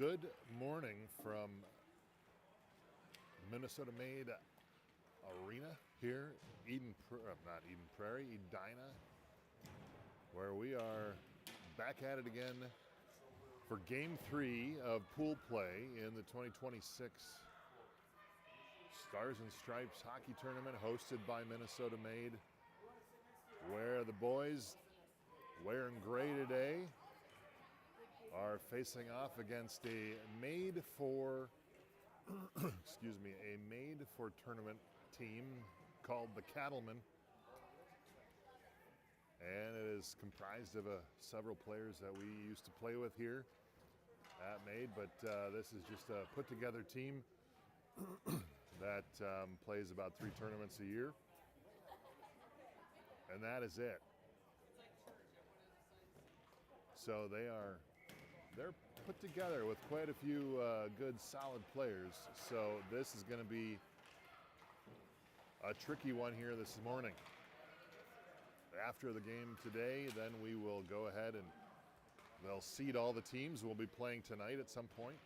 Good morning from Minnesota-made arena here, Edina, where we are back at it again for Game 3 of pool play in the 2026 Stars and Stripes Hockey Tournament hosted by Minnesota-made, where the boys wearing gray today are facing off against a made-for tournament team called the Cattlemen, and it is comprised of several players that we used to play with here at Made, but this is just a put-together team that plays about 3 tournaments a year, and that is it. So they're put together with quite a few good, solid players. So this is going to be a tricky one here this morning. After the game today, then we will go ahead and they'll seed all the teams. We'll be playing tonight at some point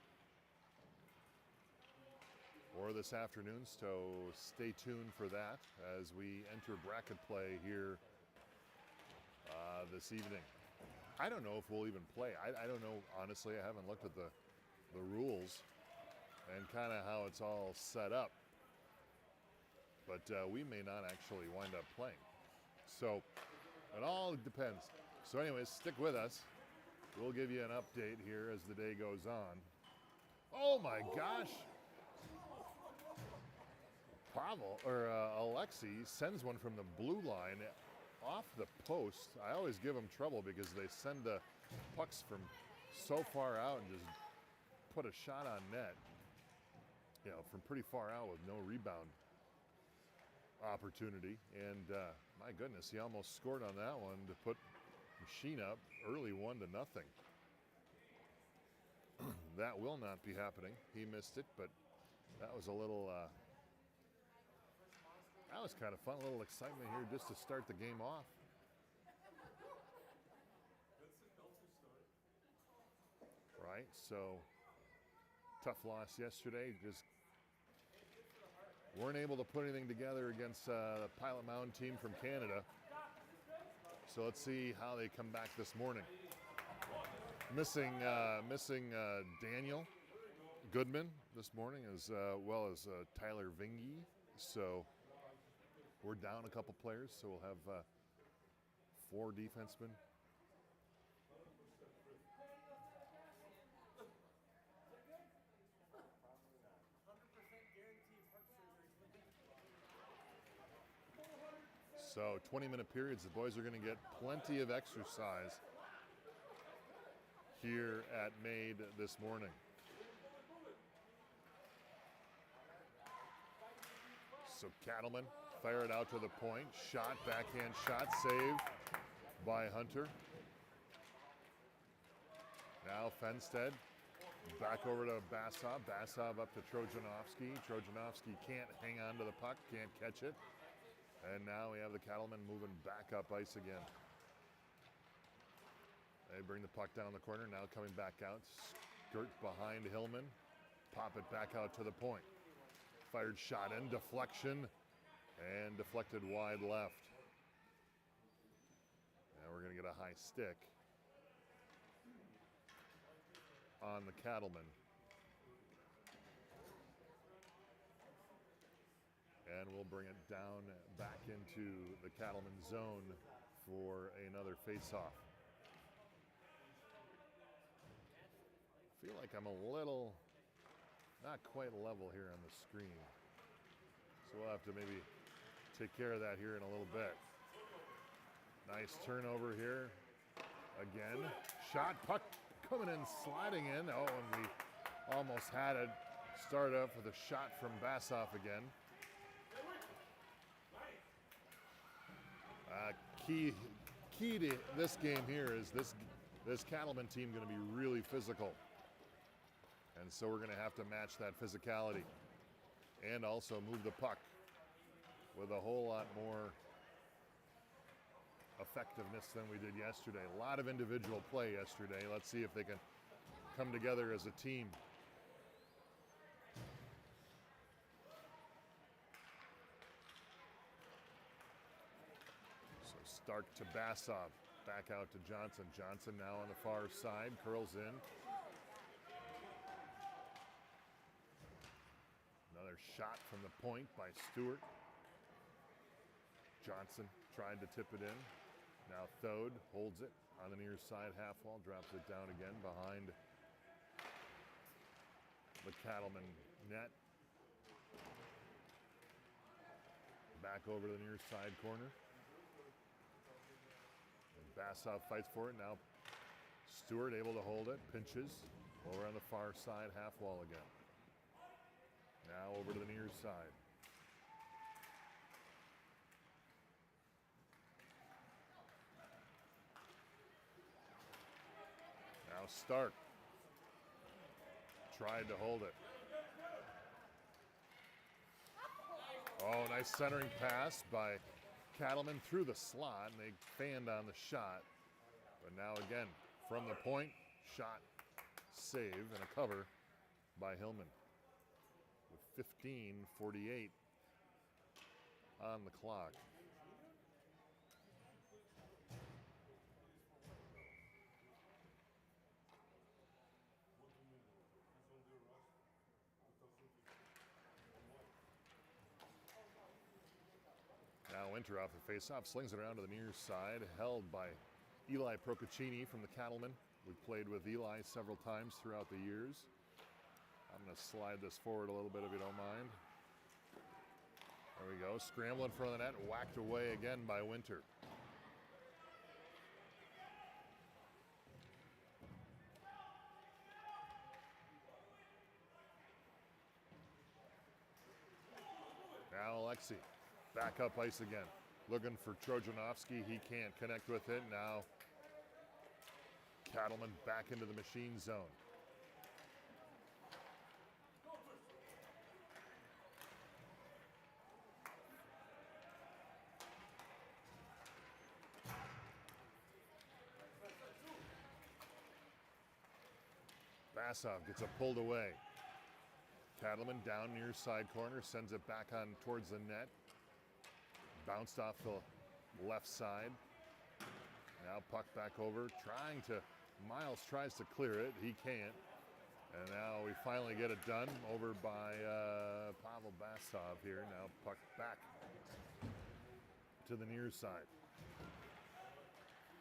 or this afternoon, so stay tuned for that as we enter bracket play here this evening. I don't know if we'll even play. I don't know, honestly. I haven't looked at the rules and kind of how it's all set up. But we may not actually wind up playing. So it all depends. So anyways, stick with us. We'll give you an update here as the day goes on. Oh my gosh! Alexi sends one from the blue line off the post. I always give them trouble because they send the pucks from so far out and just put a shot on net, from pretty far out with no rebound opportunity. And my goodness, he almost scored on that one to put Machine up early 1-0. That will not be happening. He missed it, but that was a little that was kind of fun, a little excitement here just to start the game off. Right, so tough loss yesterday. Just weren't able to put anything together against the Pilot Mountain team from Canada. So let's see how they come back this morning. Missing Daniel Goodman this morning as well as Tyler Vingy. So we're down a couple players, so we'll have 4 defensemen. So 20-minute periods. The boys are going to get plenty of exercise here at Made this morning. So Cattlemen fire it out to the point. Shot, backhand shot, saved by Hunter. Now Fenstead back over to Basov. Basov up to Trojanovsky. Trojanovsky can't hang on to the puck, can't catch it. And now we have the Cattlemen moving back up ice again. They bring the puck down the corner, now coming back out. Skirt behind Hillman. Pop it back out to the point. Fired shot in, deflection, and deflected wide left. Now we're going to get a high stick on the Cattlemen. And we'll bring it down back into the Cattlemen zone for another face-off. I feel like I'm a little not quite level here on the screen. So we'll have to maybe take care of that here in a little bit. Nice turnover here. Again, shot, puck coming in, sliding in. Oh, and we almost had it. Start off with a shot from Basov again. Key to this game here is this Cattlemen team going to be really physical. And so we're going to have to match that physicality and also move the puck with a whole lot more effectiveness than we did yesterday. A lot of individual play yesterday. Let's see if they can come together as a team. So Stark to Basov, back out to Johnson. Johnson now on the far side, curls in. Another shot from the point by Stewart. Johnson tried to tip it in. Now Thode holds it on the near side half wall, drops it down again behind the Cattlemen net. Back over to the near side corner. And Basov fights for it. Now Stewart able to hold it, pinches over on the far side half wall again. Now over to the near side. Now Stark tried to hold it. Oh, nice centering pass by Cattlemen through the slot, and they fanned on the shot. But now again, from the point, shot, save, and a cover by Hillman. With 15:48 on the clock. Now Winter off the faceoff, slings it around to the near side, held by Eli Procaccini from the Cattlemen. We've played with Eli several times throughout the years. I'm going to slide this forward a little bit if you don't mind. There we go, scrambling in front of the net, whacked away again by Winter. Now Alexi. Back up ice again. Looking for Trojanovsky. He can't connect with it. Now Cattlemen back into the machine zone. Basov gets it pulled away. Cattlemen down near side corner, sends it back on towards the net. Bounced off the left side. Now puck back over, Miles tries to clear it, he can't. And now we finally get it done over by Pavel Basov here. Now puck back to the near side.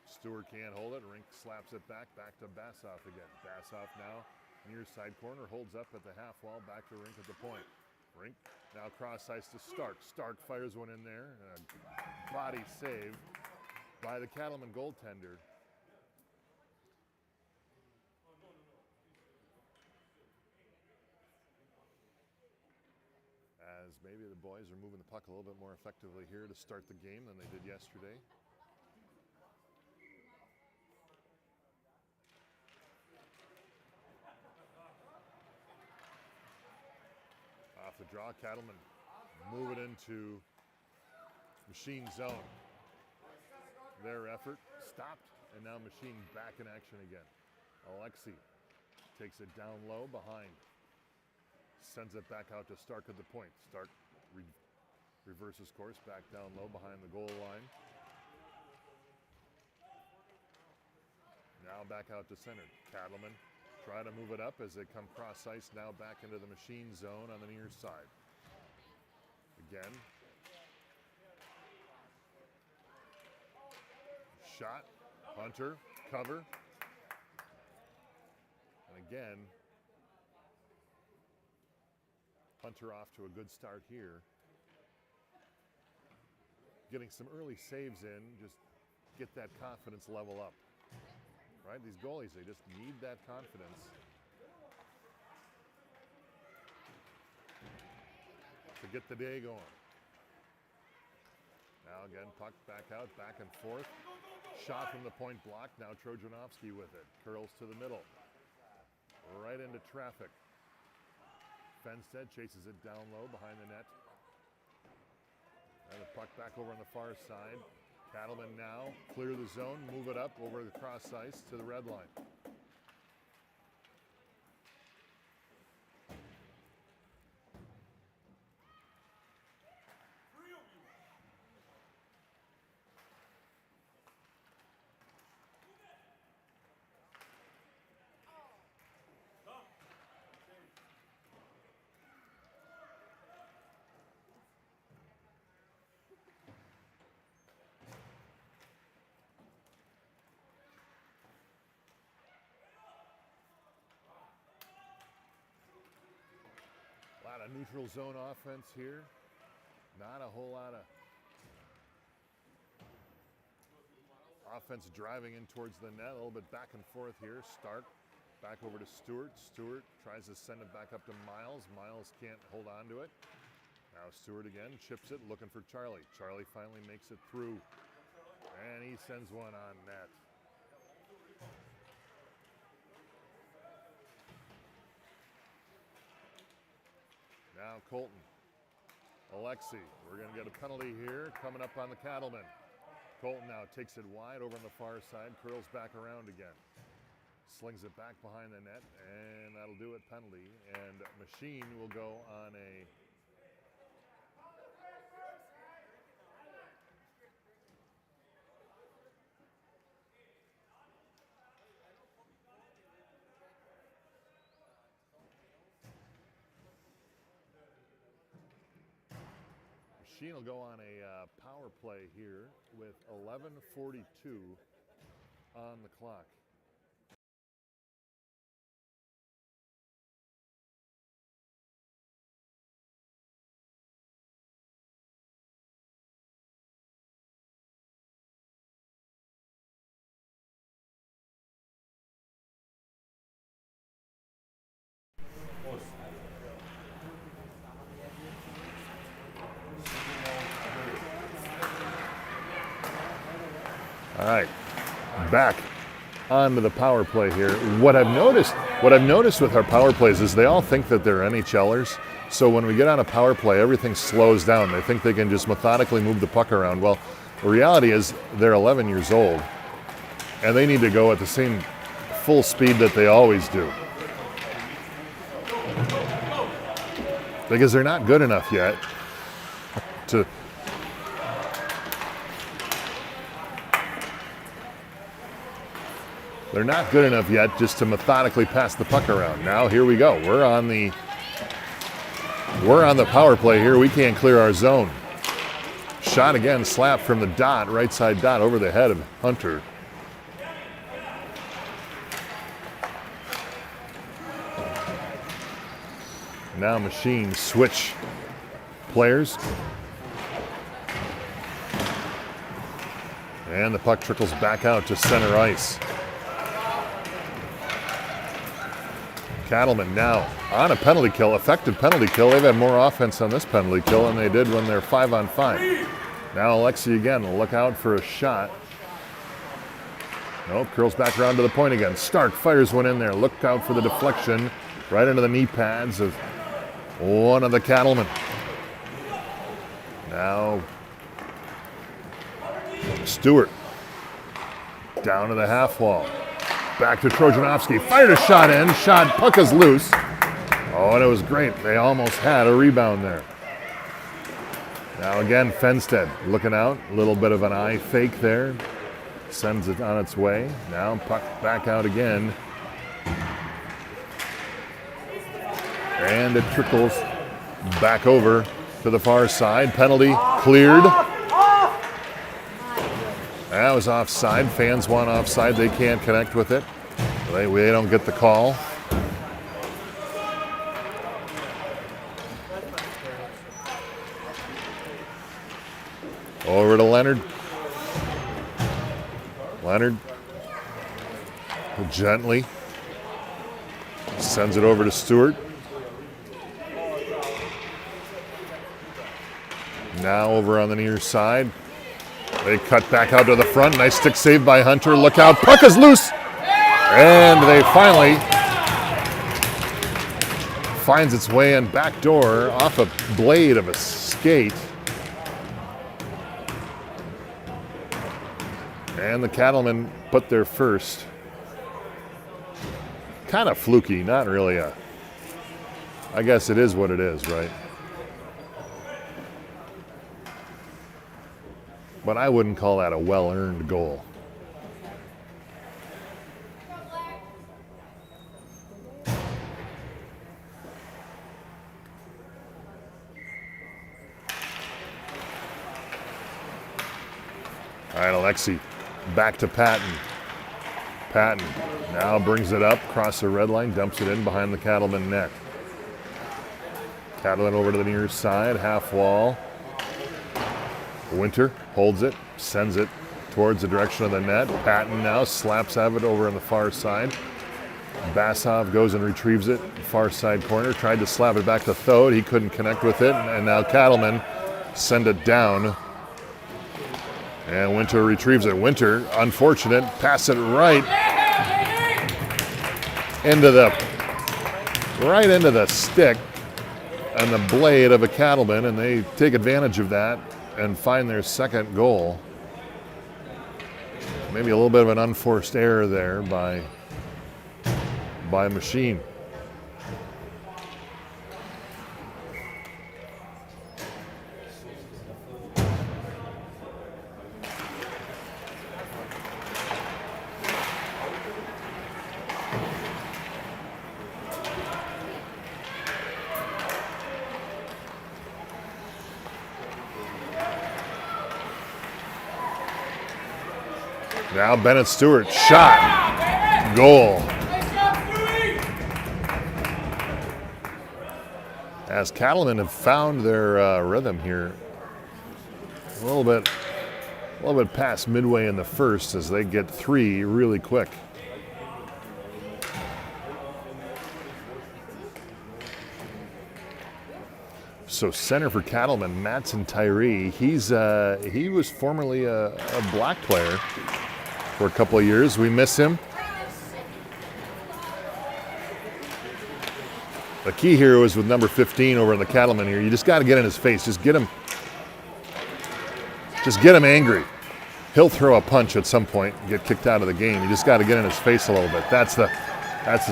Stewart can't hold it, Rink slaps it back to Basov again. Basov now, near side corner, holds up at the half wall, back to Rink at the point. Rink now cross ice to Stark. Stark fires one in there. A body save by the Cattlemen goaltender. As maybe the boys are moving the puck a little bit more effectively here to start the game than they did yesterday. Off the draw, Cattlemen move it into machine zone. Their effort stopped, and now machine back in action again. Alexi takes it down low behind. Sends it back out to Stark at the point. Stark reverses course back down low behind the goal line. Now back out to center. Cattlemen try to move it up as they come cross ice, now back into the machine zone on the near side. Again. Shot, Hunter, cover. And again, Hunter off to a good start here. Getting some early saves in, just get that confidence level up. Right, these goalies, they just need that confidence to get the day going. Now again, puck back out, back and forth. Shot from the point block, now Trojanovsky with it. Curls to the middle, right into traffic. Fenstead chases it down low behind the net. And the puck back over on the far side. Cattlemen now clear the zone, move it up over the cross ice to the red line. lot of neutral zone offense here. Not a whole lot of offense driving in towards the net. A little bit back and forth here. Stark back over to Stewart. Stewart tries to send it back up to Miles. Miles can't hold on to it. Now Stewart again chips it, looking for Charlie. Charlie finally makes it through, and he sends one on net. Now Colton. Alexi, we're going to get a penalty here coming up on the Cattlemen. Colton now takes it wide over on the far side, curls back around again. Slings it back behind the net, and that'll do it, penalty. And Machine will go on a Machine will go on a power play here with 11:42 on the clock. All right, back onto the power play here. What I've noticed with our power plays is they all think that they're NHLers. So when we get on a power play, everything slows down. They think they can just methodically move the puck around. Well, the reality is they're 11 years old, and they need to go at the same full speed that they always do. Because they're not good enough yet to just to methodically pass the puck around. Now here we go. We're on the power play here. We can't clear our zone. Shot again, slap from the dot, right side dot over the head of Hunter. Now Machine switch players. And the puck trickles back out to center ice. Cattlemen now on a penalty kill, effective penalty kill. They've had more offense on this penalty kill than they did when they're 5-on-5. Now Alexi again, look out for a shot. Nope, curls back around to the point again. Stark fires one in there. Look out for the deflection right into the knee pads of one of the Cattlemen. Now Stewart down to the half wall. Back to Trojanovsky. Fired a shot in. Puck is loose. Oh, and it was great. They almost had a rebound there. Now again, Fenstead looking out. A little bit of an eye fake there. Sends it on its way. Now puck back out again. And it trickles back over to the far side. Penalty cleared. That was offside. Fans want offside. They can't connect with it. They don't get the call. Over to Leonard. Leonard gently sends it over to Stewart. Now over on the near side. They cut back out to the front. Nice stick save by Hunter. Look out. Puck is loose. And they finally finds its way in back door off a blade of a skate. And the Cattlemen put their first. Kind of fluky. Not really I guess it is what it is, right? But I wouldn't call that a well-earned goal. All right, Alexi, back to Patton. Patton now brings it up, across the red line, dumps it in behind the Cattlemen net. Cattlemen over to the near side, half wall. Winter holds it, sends it towards the direction of the net. Patton now slaps out of it over on the far side. Basov goes and retrieves it, far side corner. Tried to slap it back to Thode. He couldn't connect with it. And now Cattlemen send it down. And Winter retrieves it. Winter, unfortunate, pass it right into the stick and the blade of a Cattleman, and they take advantage of that and find their second goal. Maybe a little bit of an unforced error there by Machine. Now Bennett Stewart, shot, goal. As Cattlemen have found their rhythm here, a little bit past midway in the first as they get three really quick. So center for Cattlemen, Matson Tyree. He was formerly a black player for a couple of years. We miss him. The key here was with number 15 over in the Cattlemen here. You just got to get in his face. Just get him angry. He'll throw a punch at some point and get kicked out of the game. You just got to get in his face a little bit. That's the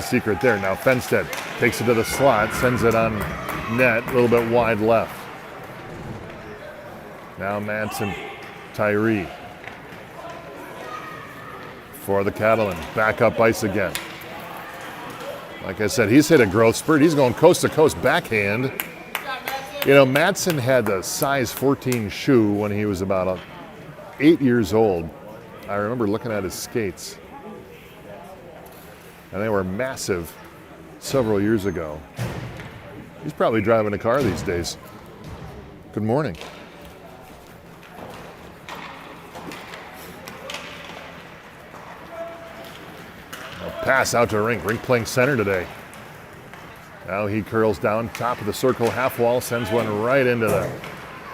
secret there. Now Fenstead takes it to the slot, sends it on net, a little bit wide left. Now Matson Tyree for the Cattlemen. Back up ice again. Like I said, he's hit a growth spurt. He's going coast to coast backhand. You know, Matson had the size 14 shoe when he was about 8 years old. I remember looking at his skates. And they were massive several years ago. He's probably driving a car these days. Good morning. Pass out to Rink. Rink playing center today. Now he curls down top of the circle, half wall, sends one right into the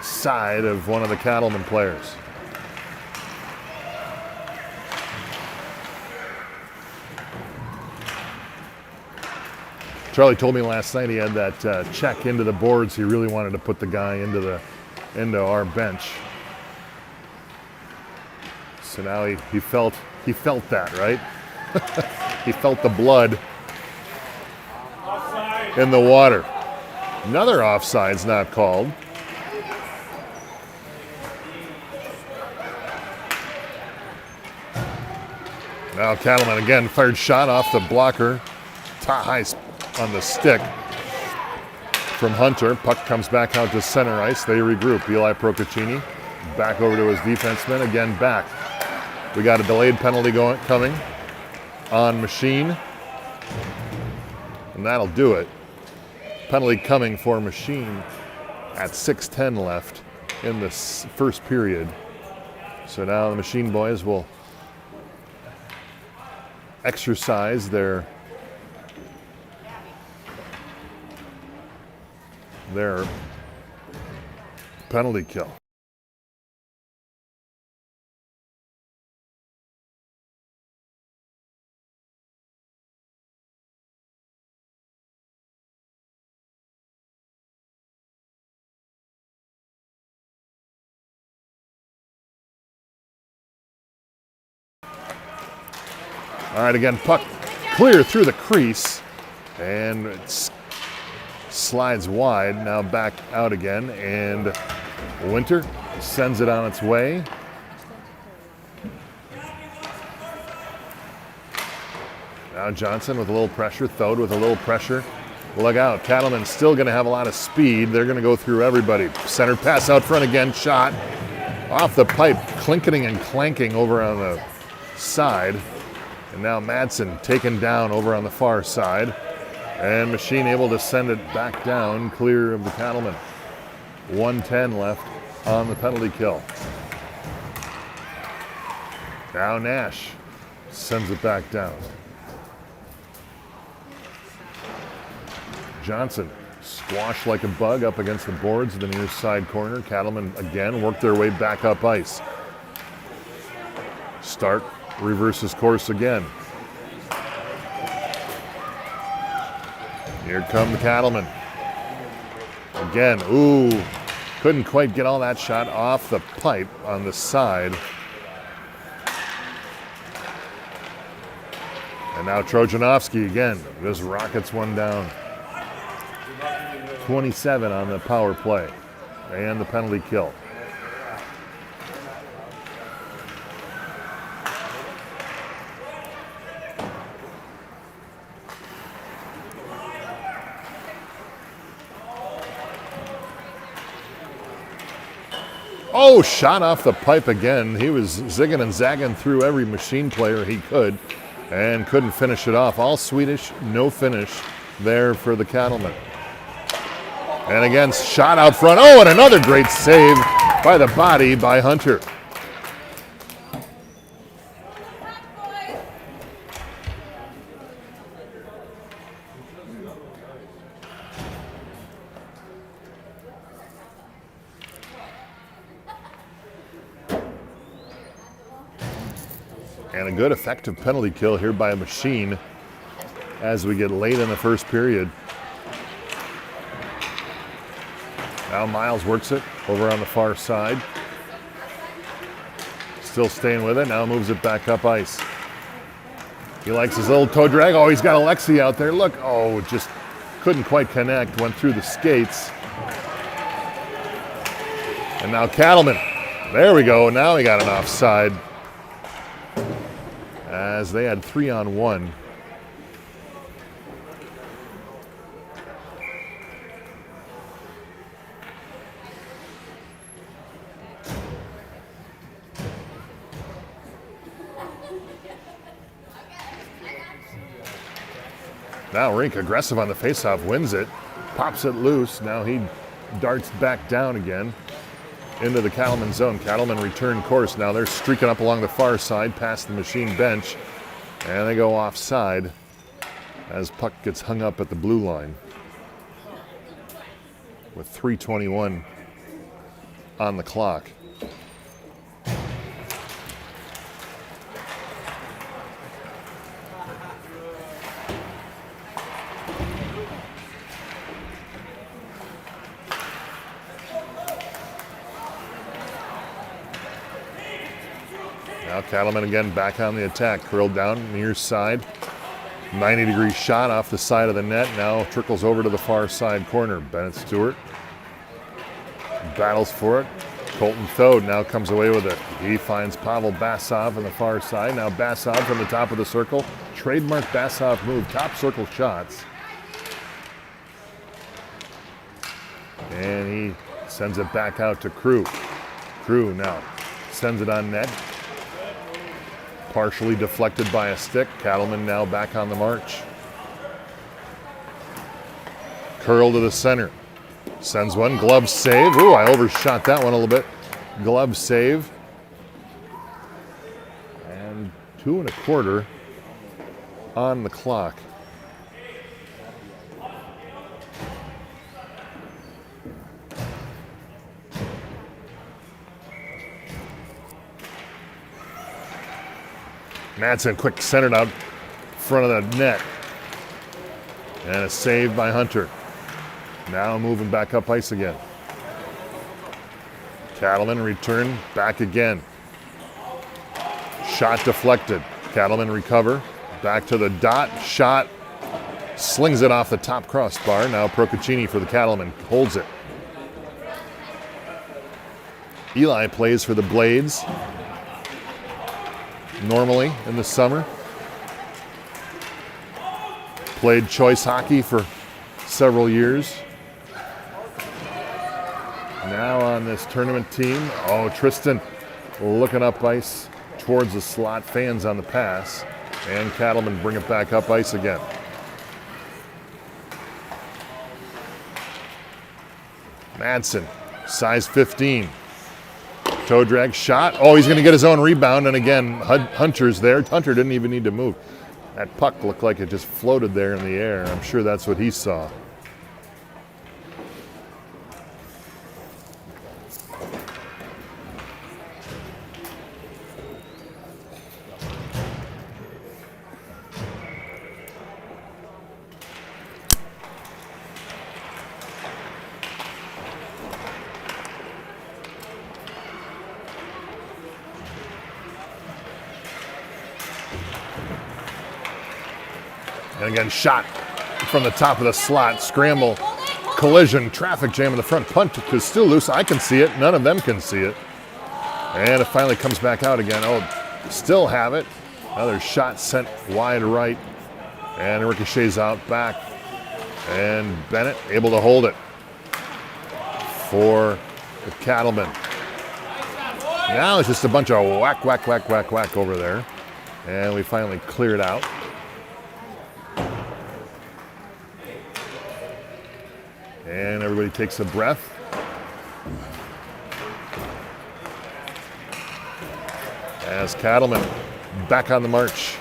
side of one of the Cattlemen players. Charlie told me last night he had that check into the boards. He really wanted to put the guy into our bench. So now he felt that, right? He felt the blood in the water. Another offside's not called. Now Cattlemen again fired shot off the blocker. High on the stick from Hunter. Puck comes back out to center ice. They regroup. Eli Procaccini back over to his defenseman. Again back. We got a delayed penalty coming on Machine. And that'll do it. Penalty coming for Machine at 6:10 left in the first period. So now the Machine boys will exercise their penalty kill. All right, again, puck clear through the crease, and it slides wide, now back out again, and Winter sends it on its way. Now Johnson with a little pressure, Thode with a little pressure. Look out, Cattlemen's still going to have a lot of speed. They're going to go through everybody. Center pass out front again, shot off the pipe, clinking and clanking over on the side. And now Madsen taken down over on the far side. And Machine able to send it back down, clear of the Cattlemen. 1:10 left on the penalty kill. Now Nash sends it back down. Johnson squashed like a bug up against the boards of the near side corner. Cattlemen again work their way back up ice. Start reverses course again. Here come the Cattlemen. Again, ooh, couldn't quite get all that shot off the pipe on the side. And now Trojanovsky again, just rockets one down. 27 on the power play and the penalty kill. Oh, shot off the pipe again. He was zigging and zagging through every Machine player he could and couldn't finish it off. All Swedish, no finish there for the Cattlemen. And again, shot out front. Oh, and another great save by the body by Hunter. And a good effective penalty kill here by a Machine as we get late in the first period. Now Miles works it over on the far side. Still staying with it, now moves it back up ice. He likes his little toe drag. Oh, he's got Alexi out there. Look, oh, just couldn't quite connect, went through the skates. And now Cattlemen, there we go, now he got an offside. As they had 3-on-1. Now Rink aggressive on the faceoff, wins it, pops it loose. Now he darts back down again into the Cattlemen zone. Cattlemen return course. Now they're streaking up along the far side past the Machine bench, and they go offside as puck gets hung up at the blue line with 3:21 on the clock. Now Cattlemen again back on the attack, curled down near side. 90-degree shot off the side of the net, now trickles over to the far side corner. Bennett Stewart battles for it. Colton Thode now comes away with it. He finds Pavel Basov on the far side. Now Basov from the top of the circle. Trademark Basov move, top circle shots. And he sends it back out to Crew. Crew now sends it on net. Partially deflected by a stick. Cattlemen now back on the march. Curl to the center. Sends one. Glove save. Ooh, I overshot that one a little bit. Glove save. And 2 1/4 on the clock. Madsen quick centered out front of the net. And a save by Hunter. Now moving back up ice again. Cattlemen return back again. Shot deflected. Cattlemen recover. Back to the dot. Shot. Slings it off the top crossbar. Now Procaccini for the Cattlemen. Holds it. Eli plays for the Blades. Normally in the summer. Played choice hockey for several years. Now on this tournament team, oh, Tristan looking up ice towards the slot, fans on the pass, and Cattlemen bring it back up ice again. Madsen, size 15. Toe drag shot. Oh, he's going to get his own rebound. And again, Hunter's there. Hunter didn't even need to move. That puck looked like it just floated there in the air. I'm sure that's what he saw. And again, shot from the top of the slot, scramble, collision, traffic jam in the front. Punt is still loose. I can see it. None of them can see it. And it finally comes back out again. Oh, still have it. Another shot sent wide right. And it ricochets out back. And Bennett able to hold it for the Cattlemen. Now it's just a bunch of whack, whack, whack, whack, whack over there. And we finally clear it out. And everybody takes a breath. As Cattlemen back on the march.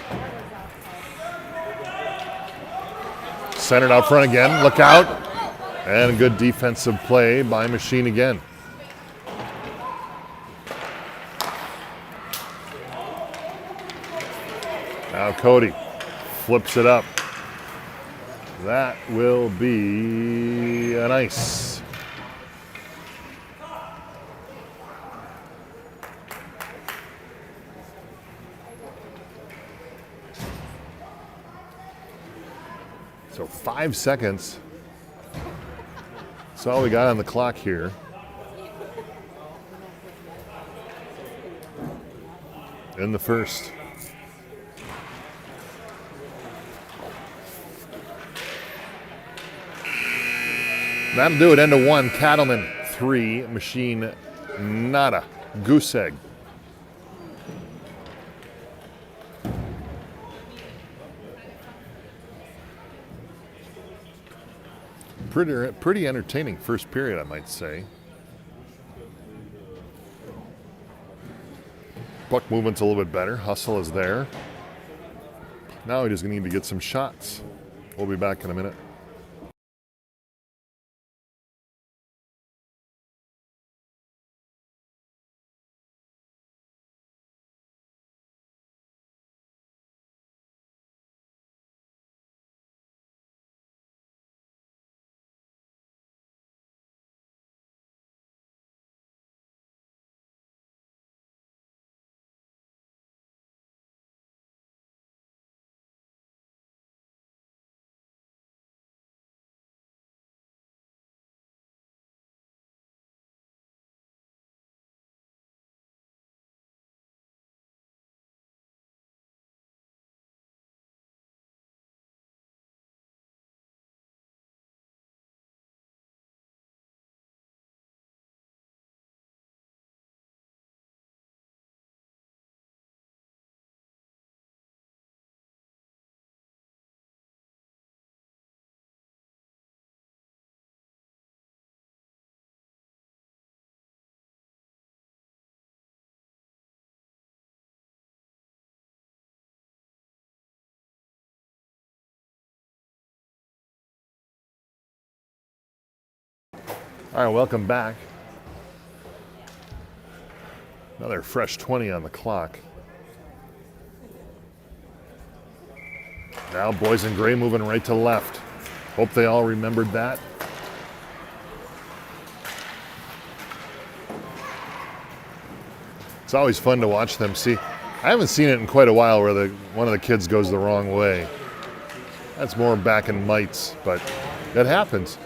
Centered out front again, look out. And a good defensive play by Machine again. Now Cody flips it up. That will be an ice. So 5 seconds. That's all we got on the clock here. In the first. That'll do it. End of 1. Cattlemen 3. Machine nada. Goose egg. Pretty entertaining first period, I might say. Puck movement's a little bit better. Hustle is there. Now we just need to get some shots. We'll be back in a minute. All right, welcome back. Another fresh 20 on the clock. Now boys in gray moving right to left. Hope they all remembered that. It's always fun to watch them. See, I haven't seen it in quite a while where one of the kids goes the wrong way. That's more back in mites, but it happens.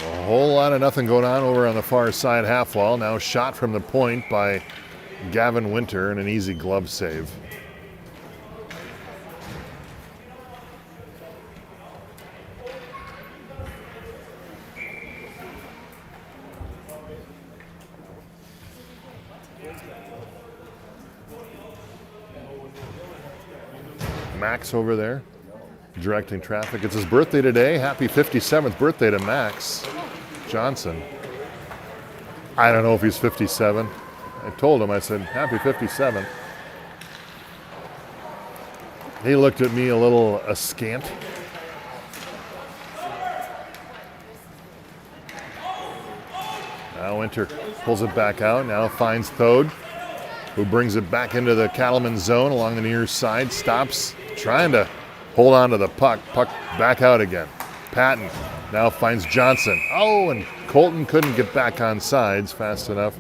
A whole lot of nothing going on over on the far side half wall. Now shot from the point by Gavin Winter and an easy glove save. Max over there, directing traffic. It's his birthday today. Happy 57th birthday to Max Johnson. I don't know if he's 57. I told him, I said, happy 57. He looked at me a little askant. Now Winter pulls it back out. Now finds Thode, who brings it back into the Cattlemen zone along the near side. Stops, trying to hold on to the puck. Puck back out again. Patton now finds Johnson. Oh, and Colton couldn't get back on sides fast enough,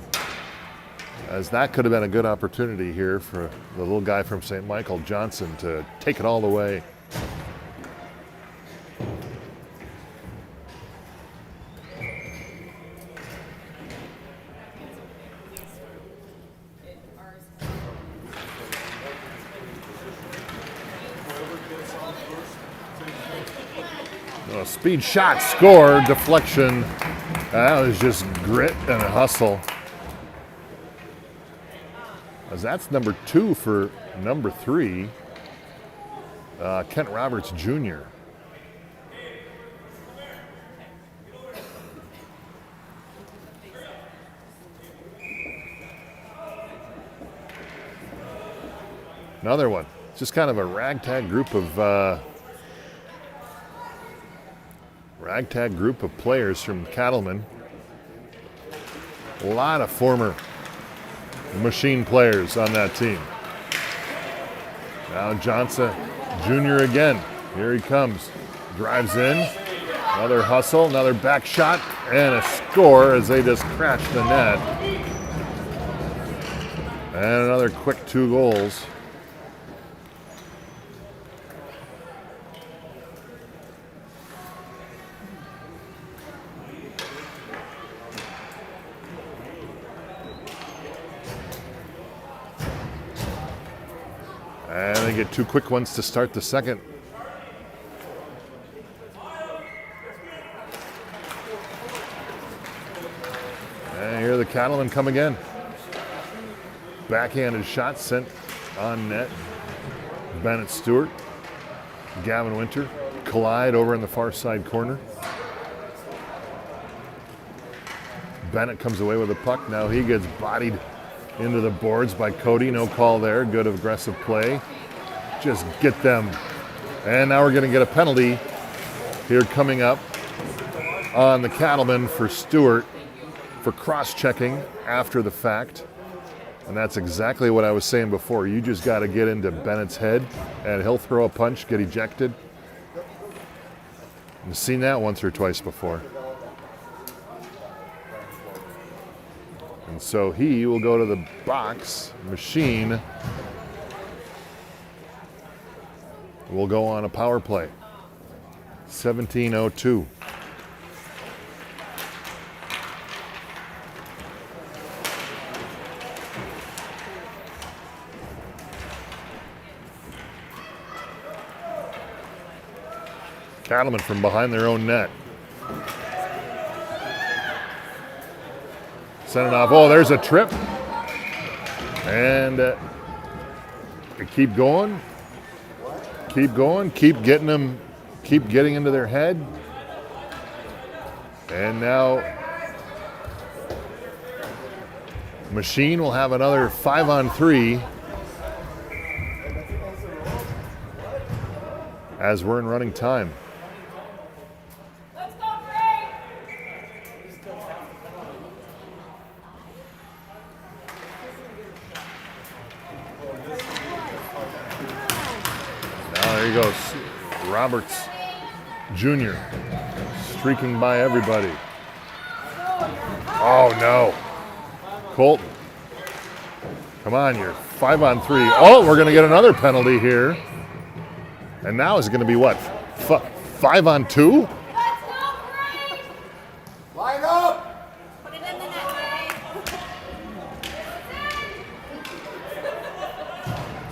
as that could have been a good opportunity here for the little guy from St. Michael, Johnson, to take it all the way. A speed shot, score, deflection. That was just grit and a hustle. As that's number 2 for number 3, Kent Roberts Jr. Another one. Just kind of a ragtag group of players from Cattlemen. A lot of former machine players on that team. Now Johnson Jr. again. Here he comes. Drives in. Another hustle, another back shot, and a score as they just crash the net. And another quick 2 goals. And they get 2 quick ones to start the second. And here the Cattlemen come again. Backhanded shot sent on net. Bennett Stewart, Gavin Winter collide over in the far side corner. Bennett comes away with the puck. Now he gets bodied into the boards by Cody. No call there. Good aggressive play. Just get them. And now we're going to get a penalty here coming up on the Cattlemen for Stewart for cross-checking after the fact. And that's exactly what I was saying before. You just got to get into Bennett's head and he'll throw a punch, get ejected. I've seen that once or twice before. And so he will go to the box. Machine will go on a power play. 17:02. Cattlemen from behind their own net. Send it off. Oh, there's a trip. And they keep going. Keep going. Keep getting them. Keep getting into their head. And now Machine will have another 5-on-3 as we're in running time. There he goes. Roberts Jr. streaking by everybody. Oh no. Colton. Come on, you're 5-on-3. Oh, we're going to get another penalty here. And now it's going to be what? 5-on-2? Line up! Put it in the net,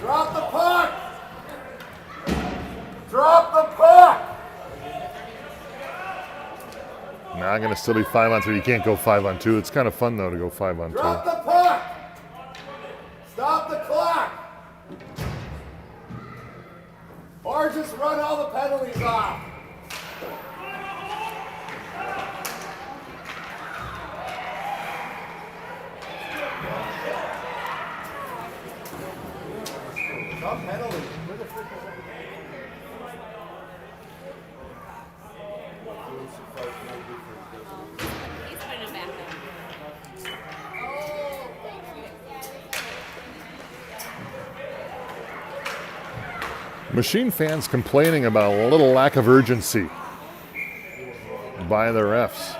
Drop the puck! Drop the puck! Now I'm going to still be 5-on-3. You can't go 5-on-2. It's kind of fun, though, to go 5-on-2. Drop the puck! Stop the clock! Or just run all the penalties off. Some penalties. Where the frick is He's putting it back up. Oh, thank you. Machine fans complaining about a little lack of urgency by the refs.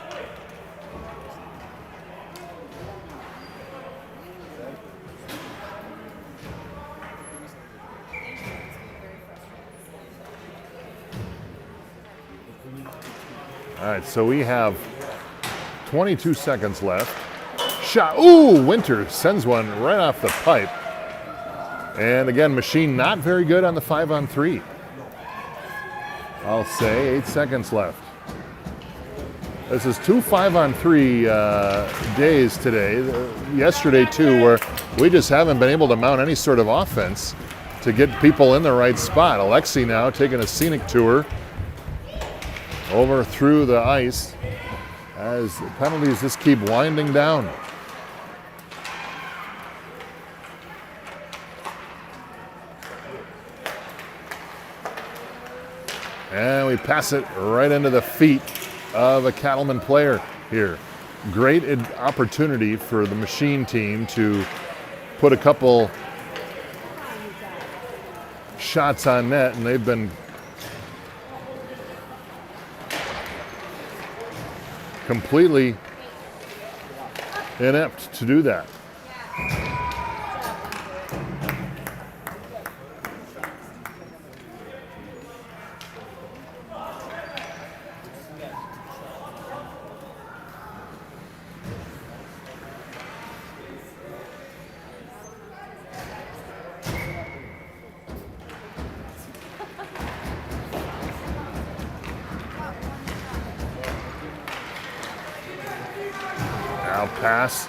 All right, so we have 22 seconds left. Shot. Ooh, Winter sends one right off the pipe. And again, Machine not very good on the 5-on-3. I'll say 8 seconds left. This is 2 5-on-3 days today. Yesterday too, where we just haven't been able to mount any sort of offense to get people in the right spot. Alexi now taking a scenic tour over through the ice as the penalties just keep winding down. And we pass it right into the feet of a Cattlemen player here. Great opportunity for the Machine team to put a couple shots on net, and they've been completely inept to do that. Now pass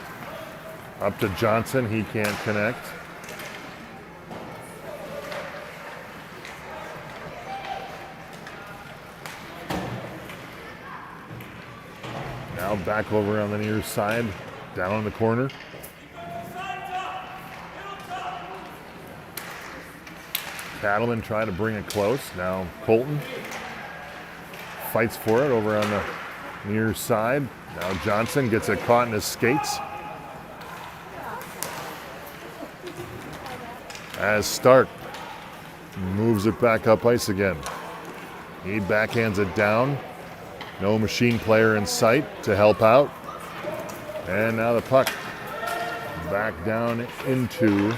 up to Johnson. He can't connect. Now back over on the near side, down in the corner. Cattlemen try to bring it close. Now Colton fights for it over on the near side. Now Johnson gets it caught in his skates. As Stark moves it back up ice again. He backhands it down. No Machine player in sight to help out. And now the puck back down into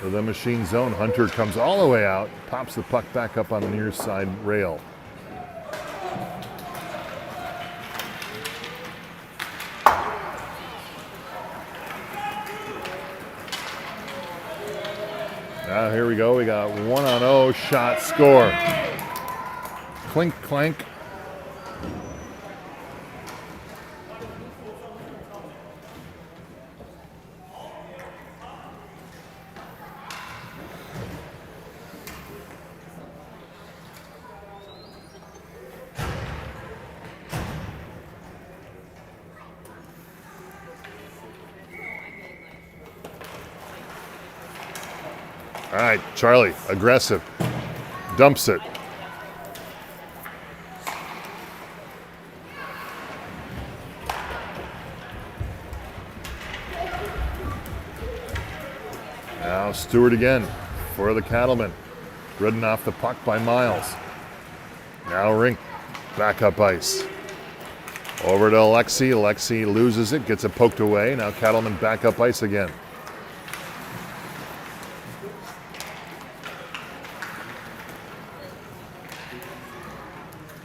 the Machine zone. Hunter comes all the way out, pops the puck back up on the near side rail. Now here we go. We got 1-on-0 shot score. Clink, clank. All right, Charlie, aggressive, dumps it. Now Stewart again for the Cattlemen, ridden off the puck by Miles. Now Rink, back up ice. Over to Alexi. Alexi loses it, gets it poked away. Now Cattlemen back up ice again.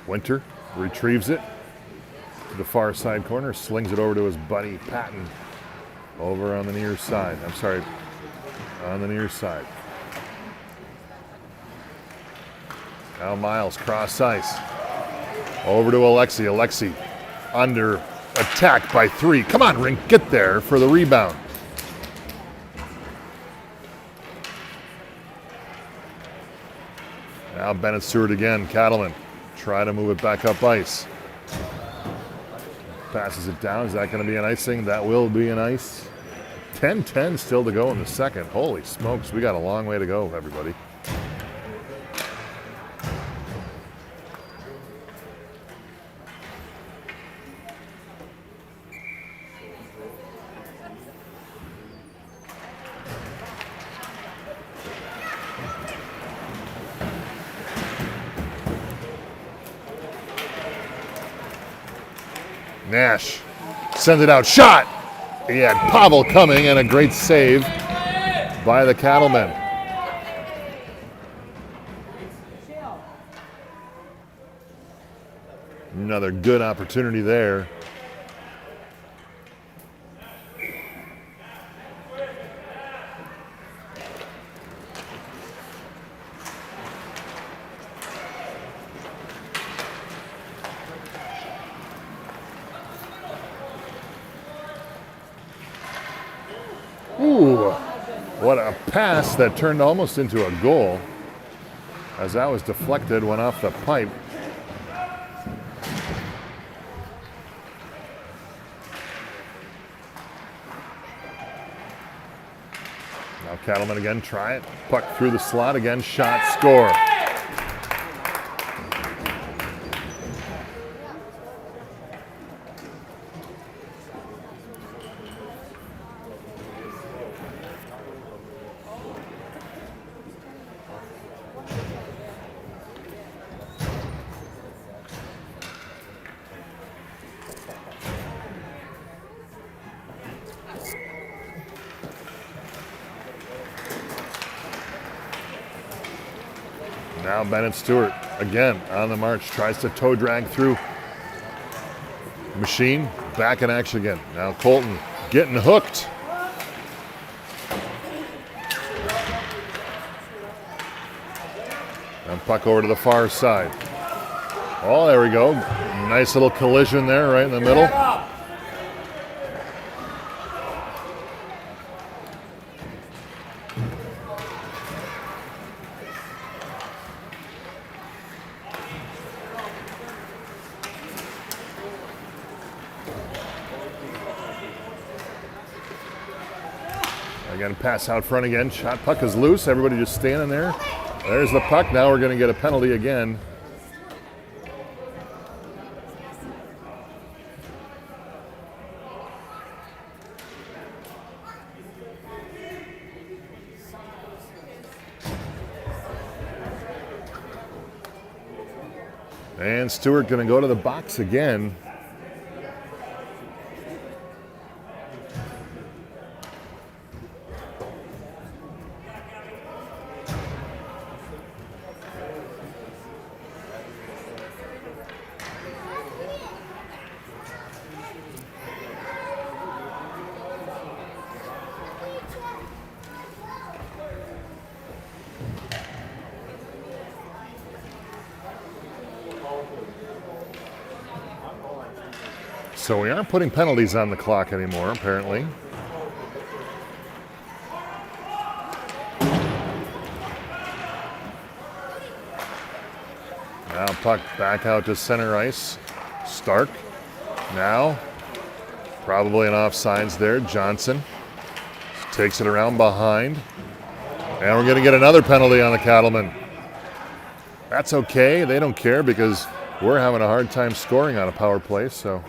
Winter retrieves it to the far side corner, slings it over to his buddy Patton over on the near side. On the near side. Now Miles cross ice. Over to Alexi. Alexi under attack by 3. Come on, Rink, get there for the rebound. Now Bennett Stewart again. Cattlemen try to move it back up ice. Passes it down. Is that going to be an icing? That will be an ice. 10-10 still to go in the second. Holy smokes, we got a long way to go, everybody. Nash sends it out. Shot! He had Pavel coming and a great save by the Cattlemen. Another good opportunity there. Ooh, what a pass that turned almost into a goal as that was deflected, went off the pipe. Now Cattlemen again, try it. Puck through the slot again, shot, score. Now Bennett Stewart again on the march, tries to toe drag through. Machine back in action again. Now Colton getting hooked. And puck over to the far side. Oh, there we go. Nice little collision there right in the middle. Again, pass out front again. Shot puck is loose. Everybody just standing there. There's the puck. Now we're going to get a penalty again. And Stewart going to go to the box again. So we aren't putting penalties on the clock anymore, apparently. Now puck back out to center ice. Stark. Now, probably an offsides there. Johnson takes it around behind. And we're going to get another penalty on the Cattlemen. That's okay. They don't care because we're having a hard time scoring on a power play, so...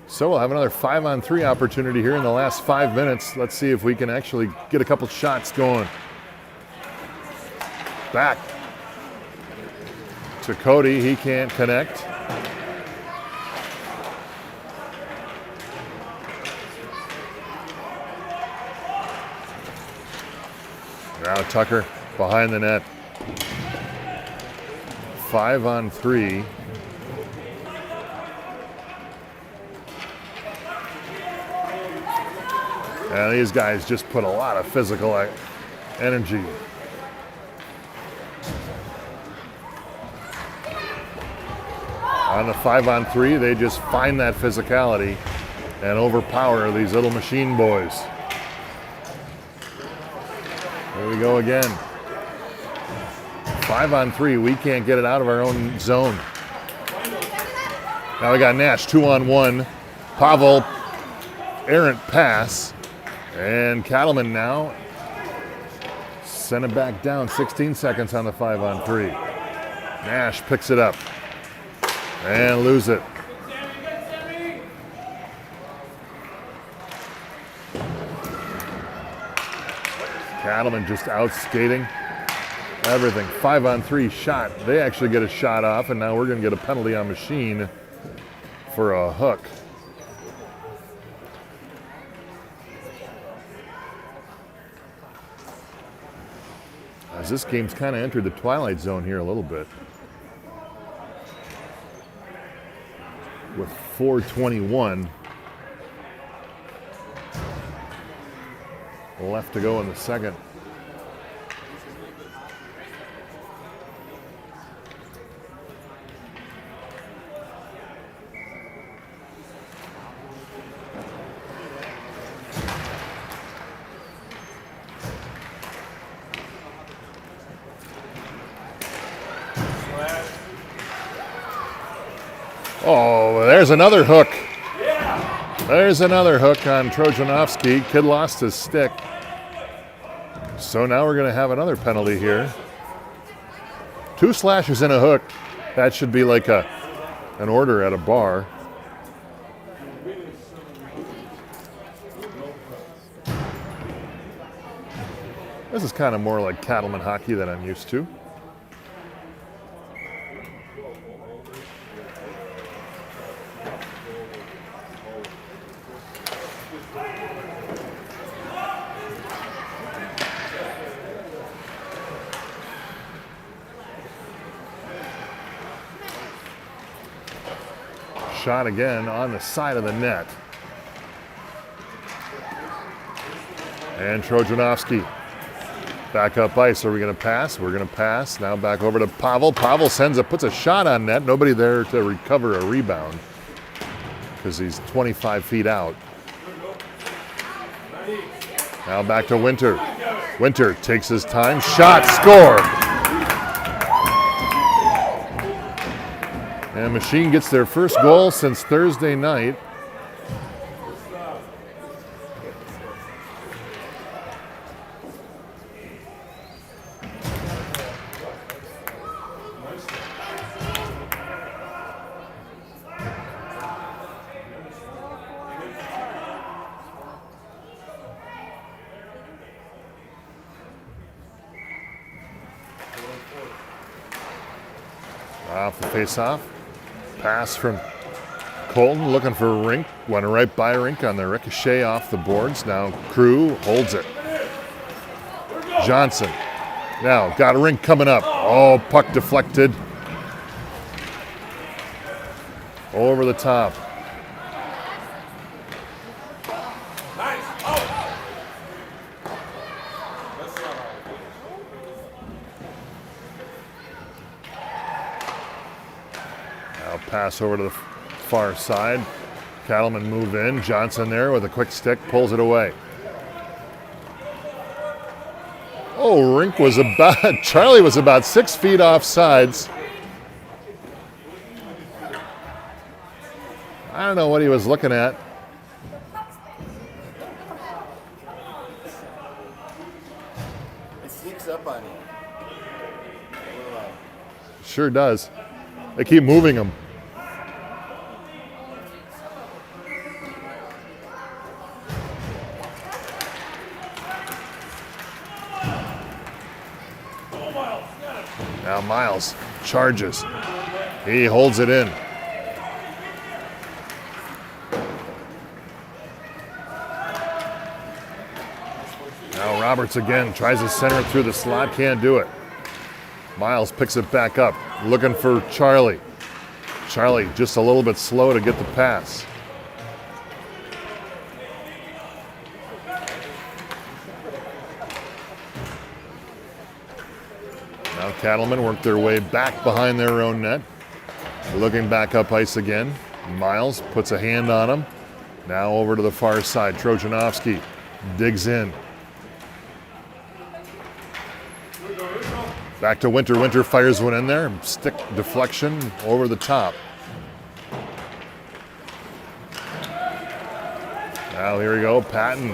So we'll have another 5-on-3 opportunity here in the last 5 minutes. Let's see if we can actually get a couple shots going. Back to Cody. He can't connect. Now Tucker behind the net. 5-on-3. And these guys just put a lot of physical energy. On the 5-on-3, they just find that physicality. and overpower these little machine boys. Here we go again. 5-on-3. We can't get it out of our own zone. Now we got Nash 2-on-1. Pavel, errant pass. And Cattlemen now send it back down. 16 seconds on the 5-on-3. Nash picks it up and lose it. Cattlemen just out skating everything. 5-on-3 shot. They actually get a shot off, and now we're going to get a penalty on machine for a hook. As this game's kind of entered the twilight zone here a little bit. With 4:21 left to go in the second. Oh, there's another hook. There's another hook on Trojanovsky. Kid lost his stick. So now we're going to have another penalty here. 2 slashes and a hook. That should be like an order at a bar. This is kind of more like Cattlemen hockey than I'm used to. Shot again on the side of the net. And Trojanovsky back up ice. Are we going to pass? We're going to pass. Now back over to Pavel. Pavel puts a shot on net. Nobody there to recover a rebound because he's 25 feet out. Now back to Winter. Winter takes his time. Shot, score. And Machine gets their first goal since Thursday night. Off the face-off. Pass from Colton, looking for Rink. Went right by Rink on the ricochet off the boards. Now Crew holds it. Johnson. Now got a Rink coming up. Oh, puck deflected. Over the top. Pass over to the far side. Cattlemen move in. Johnson there with a quick stick, pulls it away. Oh, Rink was Charlie was about 6 feet off sides. I don't know what he was looking at. It sneaks up on you. Sure does. They keep moving him. Now Miles charges. He holds it in. Now Roberts again tries to center it through the slot, can't do it. Miles picks it back up, looking for Charlie. Charlie just a little bit slow to get the pass. Now Cattlemen work their way back behind their own net. Looking back up ice again. Miles puts a hand on him. Now over to the far side. Trojanovsky digs in. Back to Winter. Winter fires one in there. Stick deflection over the top. Now here we go. Patton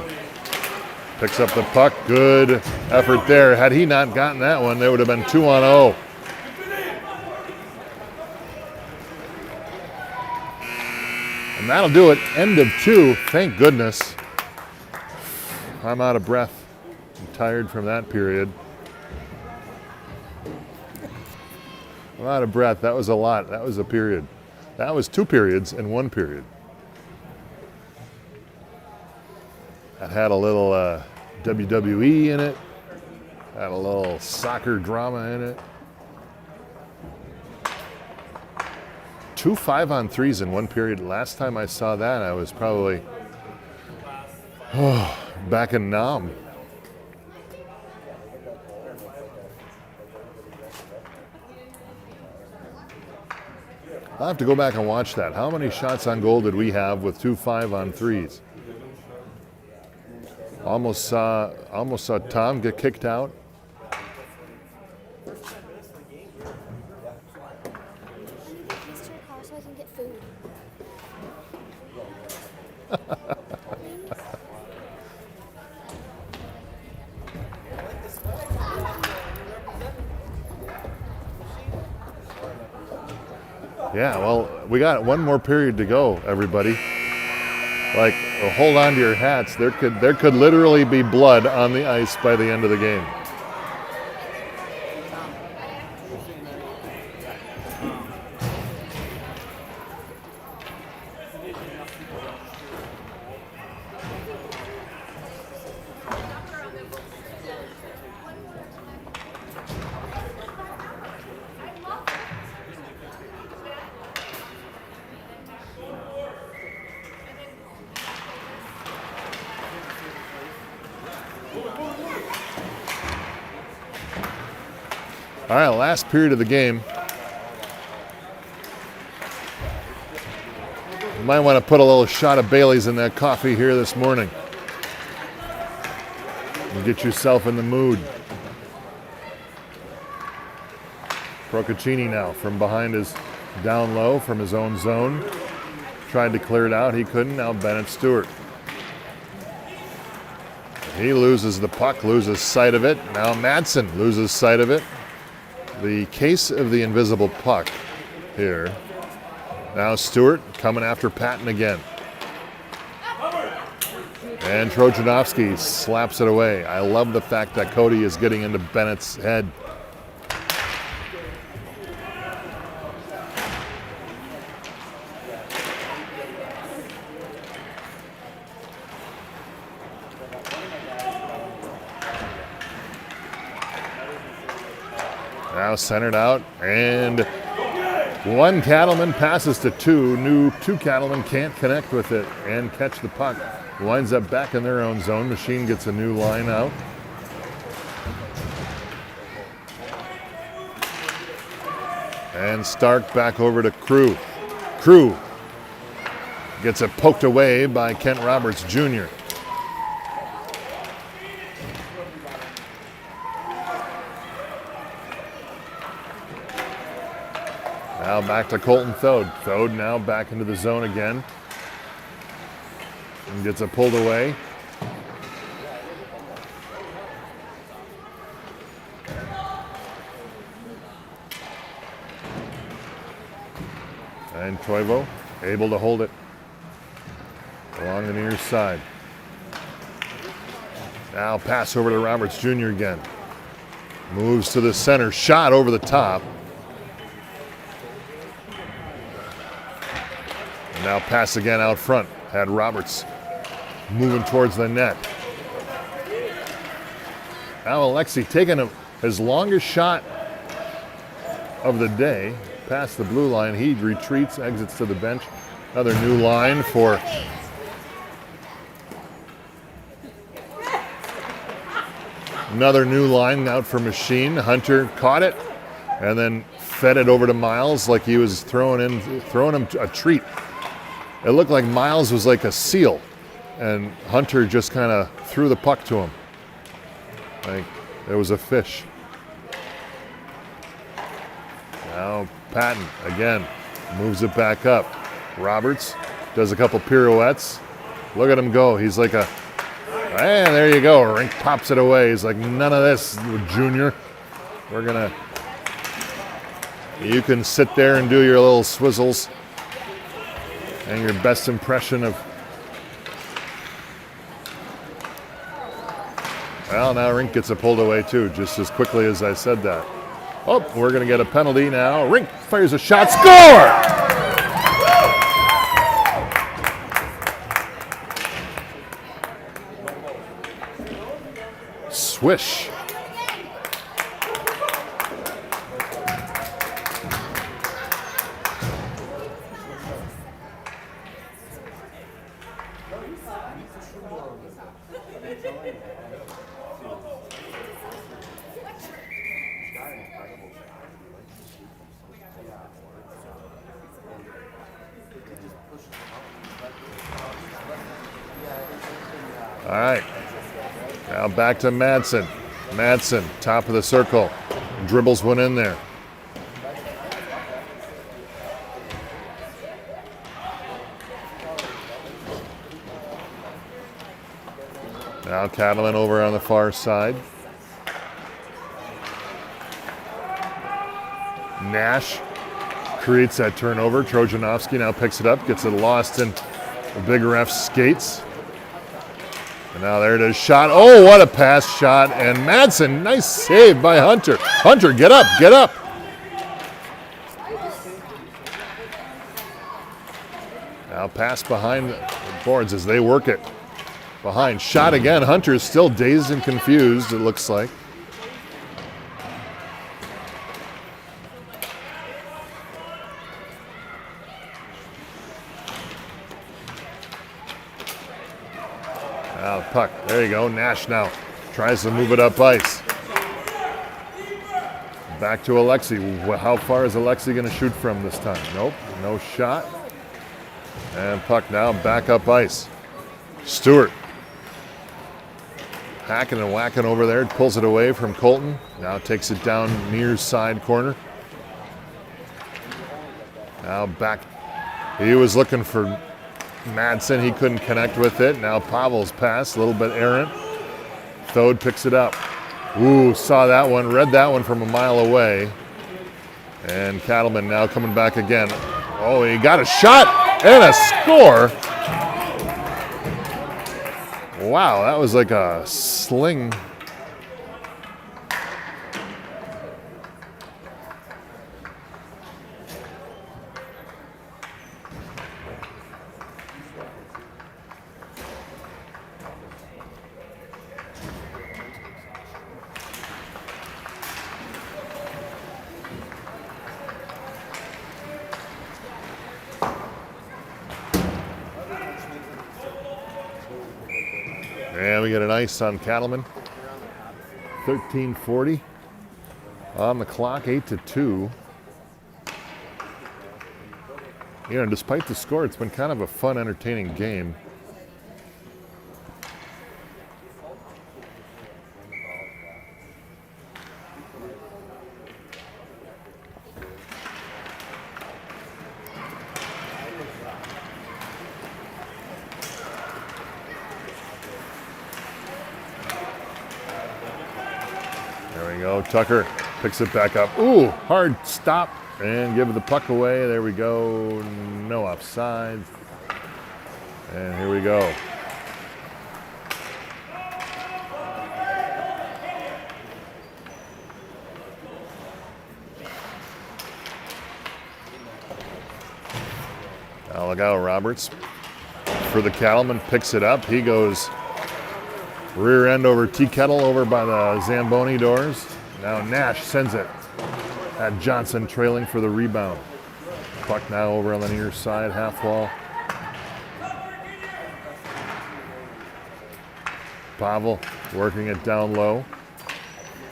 picks up the puck. Good effort there. Had he not gotten that one, there would have been 2-on-0. And that'll do it. End of 2. Thank goodness. I'm out of breath. I'm tired from that period. I'm out of breath. That was a lot. That was a period. That was 2 periods in 1 period. That had a little WWE in it. Had a little soccer drama in it. 2 5-on-3s in 1 period. Last time I saw that, I was probably back in Nam. I'll have to go back and watch that. How many shots on goal did we have with 2 5-on-3s? Almost saw Tom get kicked out. So I can get food. Yeah, well, we got 1 more period to go, everybody. Like, hold on to your hats. There could literally be blood on the ice by the end of the game. All right, last period of the game. You might want to put a little shot of Bailey's in that coffee here this morning. And get yourself in the mood. Procaccini now from behind his down low from his own zone. Tried to clear it out, he couldn't. Now Bennett Stewart. He loses the puck, loses sight of it. Now Madsen loses sight of it. The case of the invisible puck here. Now Stewart coming after Patton again. And Trojanovsky slaps it away. I love the fact that Cody is getting into Bennett's head. Now centered out, and 1 Cattleman passes to 2. 2 Cattlemen can't connect with it and catch the puck. Winds up back in their own zone. Machine gets a new line out. And Stark back over to Crew. Crew gets it poked away by Kent Roberts Jr. Now back to Colton Thode. Thode now back into the zone again. And gets it pulled away. And Toivo able to hold it along the near side. Now pass over to Roberts Jr. again. Moves to the center. Shot over the top. Now pass again out front. Had Roberts moving towards the net. Now Alexi taking his longest shot of the day past the blue line. He retreats, exits to the bench. Another new line for out for Machine. Hunter caught it and then fed it over to Miles like he was throwing him a treat. It looked like Miles was like a seal, and Hunter just kind of threw the puck to him. Like it was a fish. Now Patton again moves it back up. Roberts does a couple pirouettes. Look at him go. He's like a, and there you go. Rink pops it away. He's like, none of this, Junior. You can sit there and do your little swizzles and your best impression of. Well, now Rink gets it pulled away too, just as quickly as I said that. Oh, we're going to get a penalty now. Rink fires a shot. Score! Swish. All right. Now back to Madsen. Madsen, top of the circle. Dribbles one in there. Now Cattlemen over on the far side. Nash creates that turnover. Trojanowski now picks it up, gets it lost in the big ref's skates. And now there it is, shot. Oh, what a pass shot. And Madsen, nice save by Hunter. Hunter, get up, get up. Now pass behind the boards as they work it. Behind, shot again. Hunter's still dazed and confused, it looks like. Now the puck, there you go. Nash now tries to move it up ice. Back to Alexi. How far is Alexi going to shoot from this time? Nope, no shot. And puck now back up ice. Stewart. Hacking and whacking over there, pulls it away from Colton. Now takes it down near side corner. Now back. He was looking for Madsen, he couldn't connect with it. Now Pavel's pass, a little bit errant. Thode picks it up. Ooh, saw that one, read that one from a mile away. And Cattlemen now coming back again. Oh, he got a shot and a score. Wow, that was like a sling. And we get an ice on Cattlemen. 13:40 on the clock, 8-2. You know, despite the score, it's been kind of a fun, entertaining game. Tucker picks it back up. Ooh, hard stop and give the puck away. There we go. No offside. And here we go. Now look out, Roberts for the Cattlemen, picks it up. He goes rear end over Tea Kettle over by the Zamboni doors. Now Nash sends it at Johnson, trailing for the rebound. Puck now over on the near side, half wall. Pavel working it down low.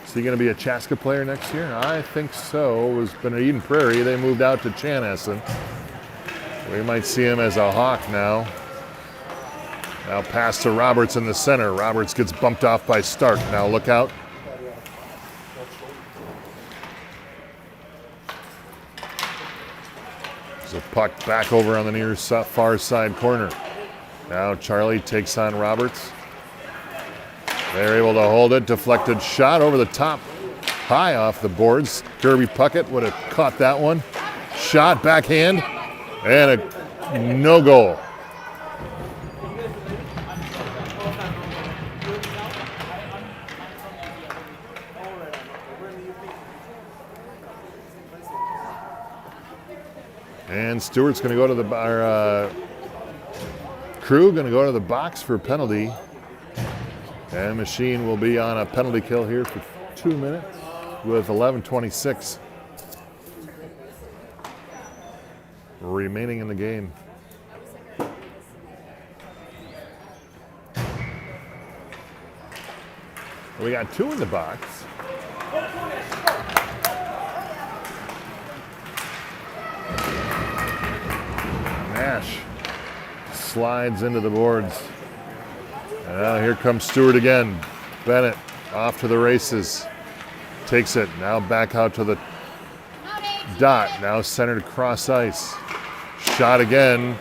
Is he going to be a Chaska player next year? I think so. It was been Eden Prairie. They moved out to Chanhassen. We might see him as a Hawk now. Now pass to Roberts in the center. Roberts gets bumped off by Stark. Now look out. There's a puck back over on the near far side corner. Now Charlie takes on Roberts. They're able to hold it. Deflected shot over the top. High off the boards. Kirby Puckett would have caught that one. Shot backhand. And a no goal. And Stewart's going to go to the Crew going to go to the box for a penalty. And Machine will be on a penalty kill here for 2 minutes with 11:26 remaining in the game. We got 2 in the box. Nash slides into the boards. And now here comes Stewart again. Bennett off to the races. Takes it. Now back out to the dot. Now centered across ice. Shot again.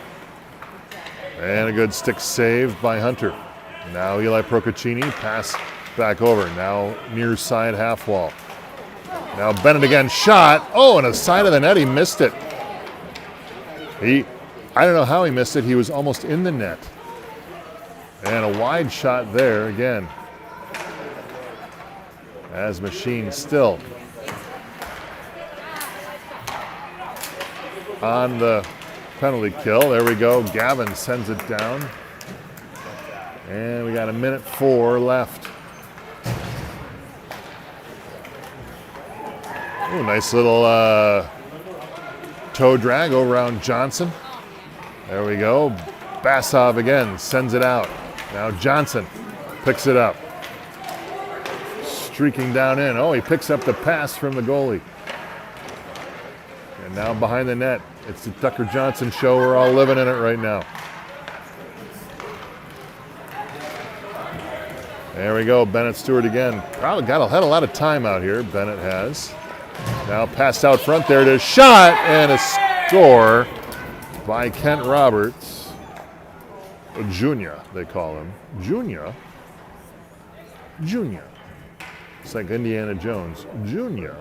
And a good stick save by Hunter. Now Eli Procaccini. Pass back over. Now near side half wall. Now Bennett again. Shot. Oh, and a side of the net. He missed it. I don't know how he missed it. He was almost in the net. And a wide shot there again. As Machine still on the penalty kill. There we go. Gavin sends it down. And we got 1:04 left. Ooh, nice little toe drag over around Johnson. There we go. Basov again sends it out. Now Johnson picks it up. Streaking down in. Oh, he picks up the pass from the goalie. And now behind the net. It's the Tucker Johnson show. We're all living in it right now. There we go. Bennett Stewart again. Probably had a lot of time out here. Bennett has. Now passed out front there to shot and a score by Kent Roberts. Junior, they call him. Junior. It's like Indiana Jones. Junior.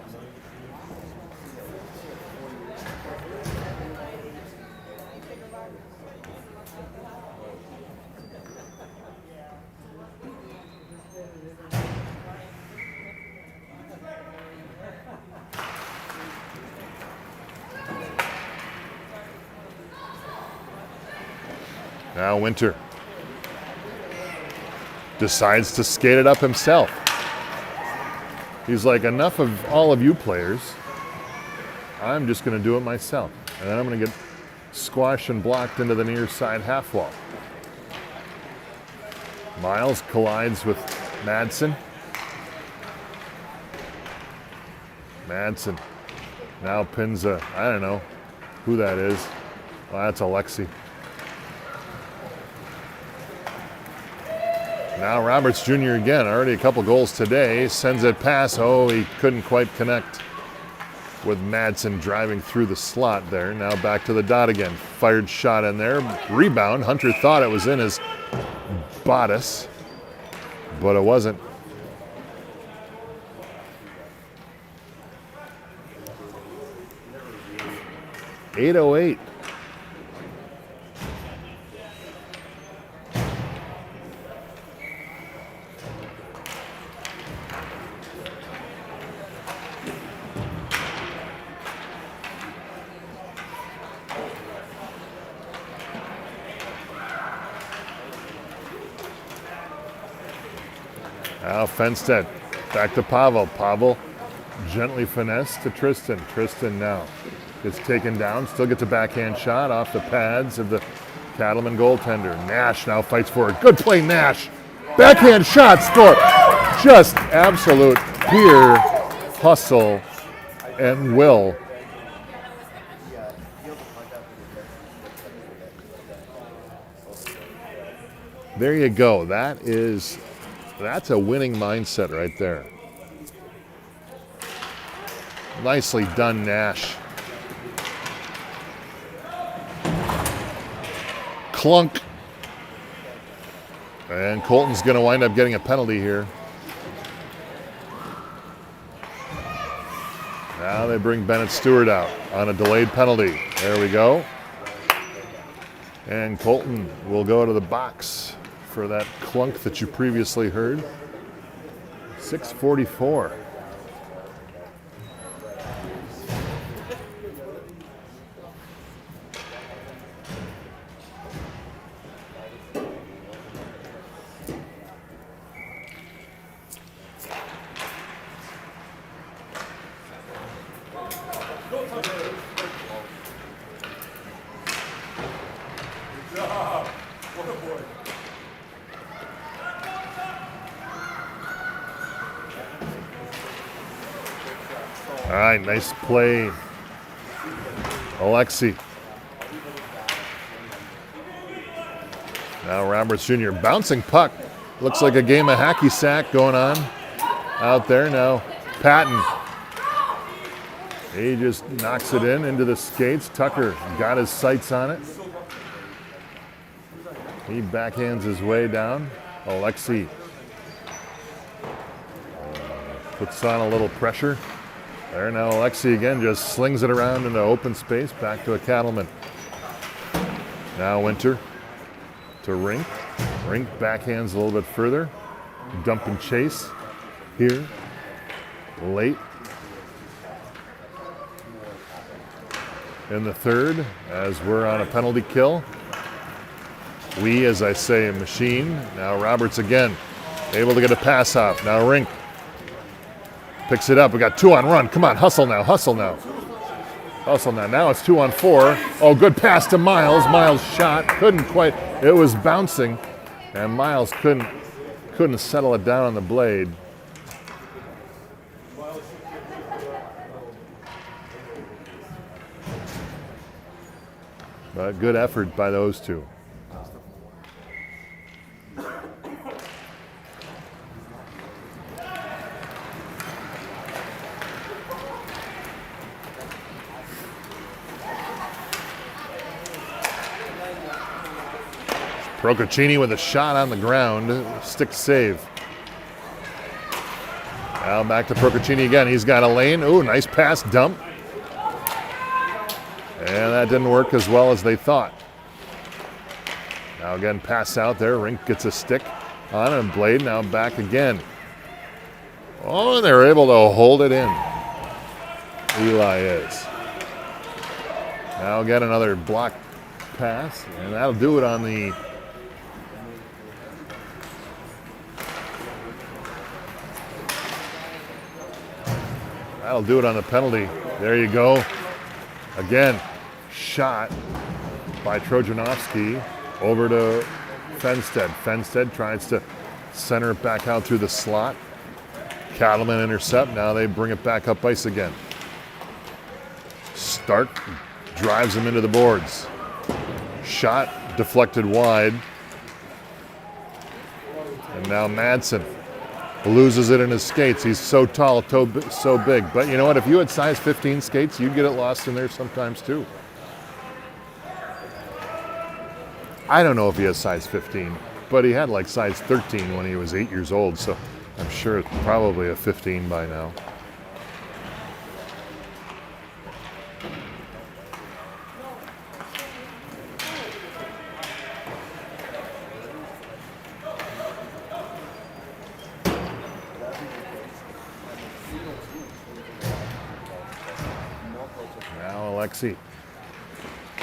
Now Winter decides to skate it up himself. He's like, enough of all of you players. I'm just going to do it myself. And then I'm going to get squashed and blocked into the near side half wall. Miles collides with Madsen. Madsen now pins I don't know who that is. Well, that's Alexi. Now Roberts Jr. again, already a couple goals today, sends it past. Oh, he couldn't quite connect with Madsen driving through the slot there. Now back to the dot again. Fired shot in there. Rebound. Hunter thought it was in his bodice, but it wasn't. .808. Now Fenstead, back to Pavel. Pavel gently finesse to Tristan. Tristan now gets taken down, still gets a backhand shot off the pads of the Cattlemen goaltender. Nash now fights for it. Good play, Nash. Backhand shot, score. Just absolute pure hustle and will There you go. That's a winning mindset right there. Nicely done, Nash. Clunk. And Colton's going to wind up getting a penalty here. Now they bring Bennett Stewart out on a delayed penalty. There we go. And Colton will go to the box for that clunk that you previously heard. 6:44. All right, nice play, Alexi. Now Roberts Jr. bouncing puck. Looks like a game of hacky sack going on out there. Now Patton. He just knocks it into the skates. Tucker got his sights on it. He backhands his way down. Alexi puts on a little pressure. There now Alexi again just slings it around into open space, back to a Cattleman. Now Winter to Rink. Rink backhands a little bit further. Dump and chase here, late. In the third, as we're on a penalty kill. We, as I say, a machine. Now Roberts again, able to get a pass off. Now Rink picks it up. We got 2 on run. Come on, hustle now, hustle now. Hustle now. Now it's 2 on 4. Oh, good pass to Miles. Miles shot. Couldn't quite. It was bouncing, and Miles couldn't settle it down on the blade. But good effort by those two. Procaccini with a shot on the ground, stick save. Now back to Procaccini again. He's got a lane. Ooh, nice pass, dump. And that didn't work as well as they thought. Now again, pass out there. Rink gets a stick on him. Blade now back again. Oh, and they're able to hold it in. Eli is. Now again, another block pass, and that'll do it on the penalty. There you go. Again, shot by Trojanovsky over to Fenstead. Fenstead tries to center it back out through the slot. Cattlemen intercept. Now they bring it back up ice again. Stark drives him into the boards. Shot deflected wide. And now Madsen loses it in his skates. He's so tall, so big. But you know what? If you had size 15 skates, you'd get it lost in there sometimes too. I don't know if he has size 15, but he had like size 13 when he was 8 years old, so I'm sure it's probably a 15 by now. Alexi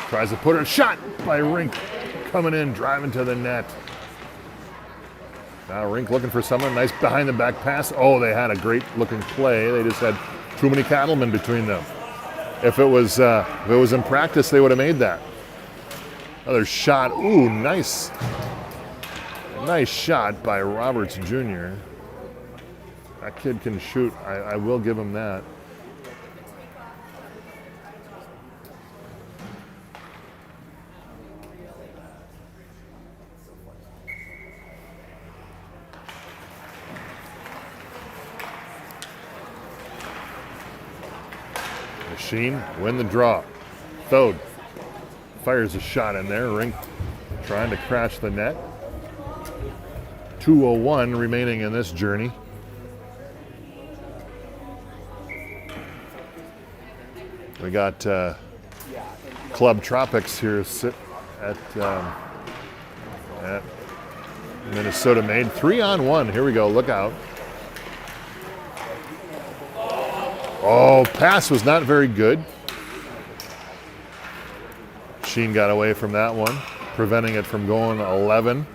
tries to put her shot by Rink, coming in, driving to the net. Now Rink looking for someone, nice behind the back pass. Oh, they had a great looking play. They just had too many Cattlemen between them. If it was in practice, they would have made that. Another shot. Ooh, nice shot by Roberts Jr. That kid can shoot. I will give him that. Sheen win the draw. Thode fires a shot in there. Rink trying to crash the net. 2:01 remaining in this journey. We got Club Tropics here sit at Minnesota made. 3-on-1. Here we go. Look out. Oh, pass was not very good. Sheen got away from that one, preventing it from going 11.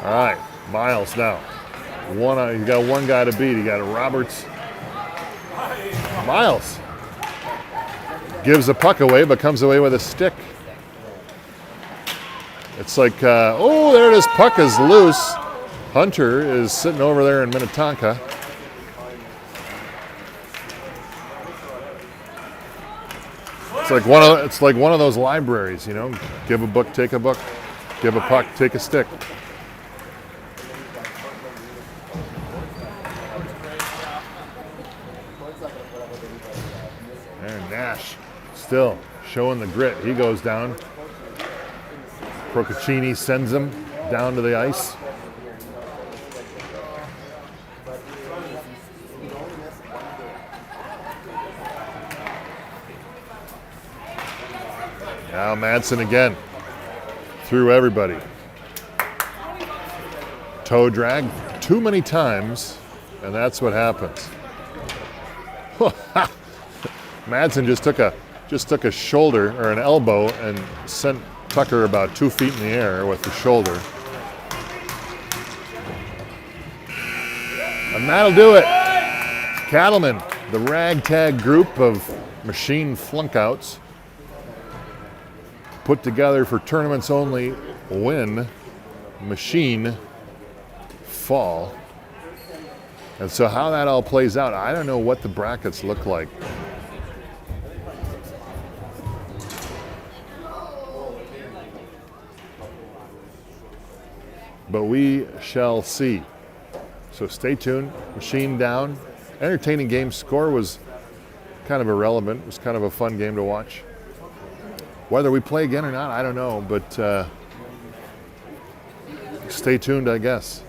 All right, Miles now. You got one guy to beat. You got Roberts. Miles gives the puck away, but comes away with a stick. It's like, oh, there it is. Puck is loose. Hunter is sitting over there in Minnetonka. It's like one of those libraries, you know. Give a book, take a book. Give a puck, take a stick. And Nash still showing the grit. He goes down. Procaccini sends him down to the ice. Now Madsen again. Through everybody. Toe drag too many times, and that's what happens. Madsen just took a shoulder or an elbow and sent Tucker about 2 feet in the air with the shoulder. And that'll do it. Cattlemen, the ragtag group of machine flunkouts, put together for tournaments only, win machine fall. And so how that all plays out, I don't know what the brackets look like. But we shall see. So stay tuned. Machine down. Entertaining game. Score was kind of irrelevant. It was kind of a fun game to watch. Whether we play again or not, I don't know. But stay tuned, I guess.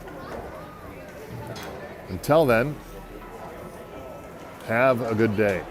Until then, have a good day.